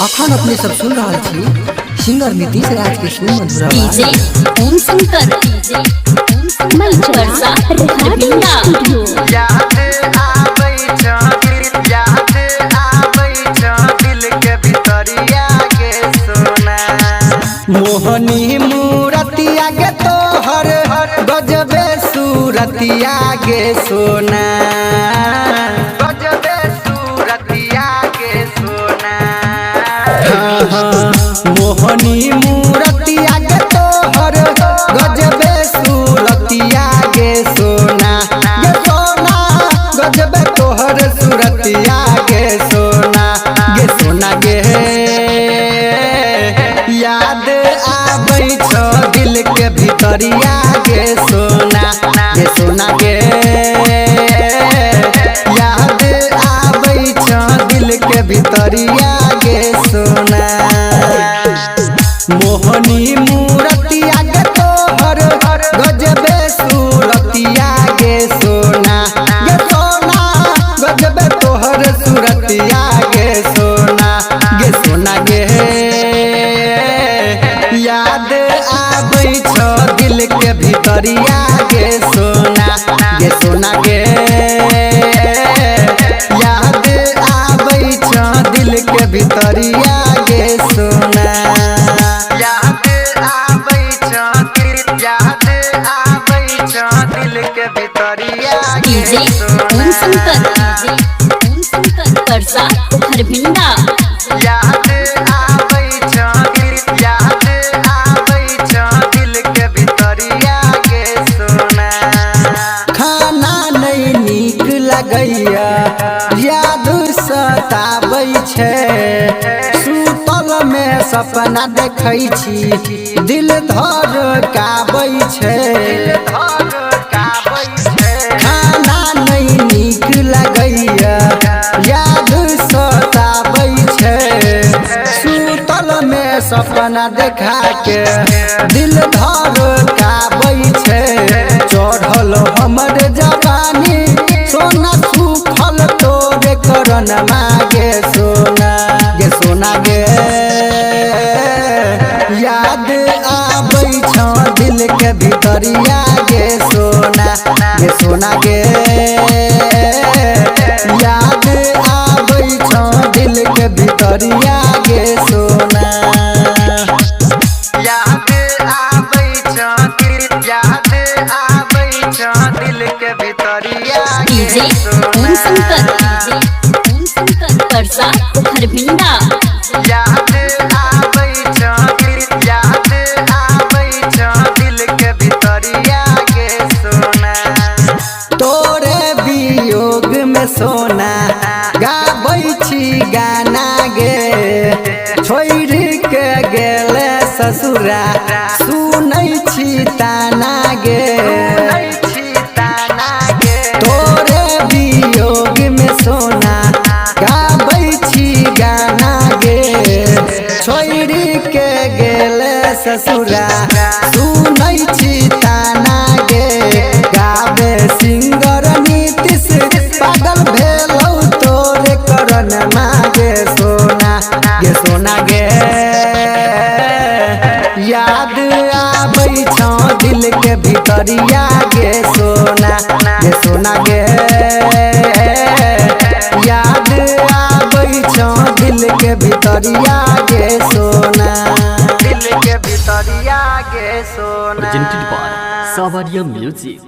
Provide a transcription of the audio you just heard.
अखन अपने सब सुन रहा थी सिंगर नीतीश राज के सुर मधुर डीजे ओम शंकर मलबरसा रिकॉर्डिंग स्टूडियो। याद आबै छ दिल के भितरिया के सोना मोहनी मूरतिया के तोहर गजबे सूरतिया के सोना गजबे सूरतिया के सोना मोहनी मूरतिया के तोहर गजबे सूरतिया के सोना गे सोना गजबे तोहर सूरतिया के सोना गे याद आबै छ दिल के भितरिया गे सोना गे याद आबै छ दिल के भितरिया गे सोना मोहनी मूरतिया के तोहर गजबे सूरतिया गे सोना गजबे तोहर सूरतिया गे सोना गे याद आबै छ दिल के भितरिया गे सोना गे याद आबै छ दिल के भितरिया गे सोना याद आबै छ दिल के भितरिया डीजे ओम शंकर परसा हरबिंदा। याद आबै छ दिल के भितरिया के सोना खाना नहीं नीक लगैया याद सताबै छै सुतल में सपना देखै छी दिल धड़काबै छै खाना नहीं नीक लगैया याद सताबै छै सुतल में सपना देखा के दिल धड़काबै छै चढ़ल हमर जवानी सोना सुखल तोरे करन मागे सोना गे याद आबै छ दिल के भितरिया गे सोना गे याद आबै छ दिल के भितरिया गे सोना याद आबै छ दिल के भितरिया डीजे ओम शंकर परसा हरबिंदा। याद आबै छ दिल के भितरिया के सोना तोरे वियोग में सोना गाबै छी गाना गे छोड़ के गेले ससुरा सुनै छी ताना गे तोरे वियोग में सोना गाबै छी गाना गे छोड़ के गेले ससुरा सुनै छी ताना गे गावे सिंगर नीतीश पागल भेलौ तोरे करन मागे सोना गे याद आबै छ दिल के भितरिया गे सोना गे याद आबै छ दिल के भितरिया गे सोना दिल के भितरिया गे सोना। Presented by Savaria Music।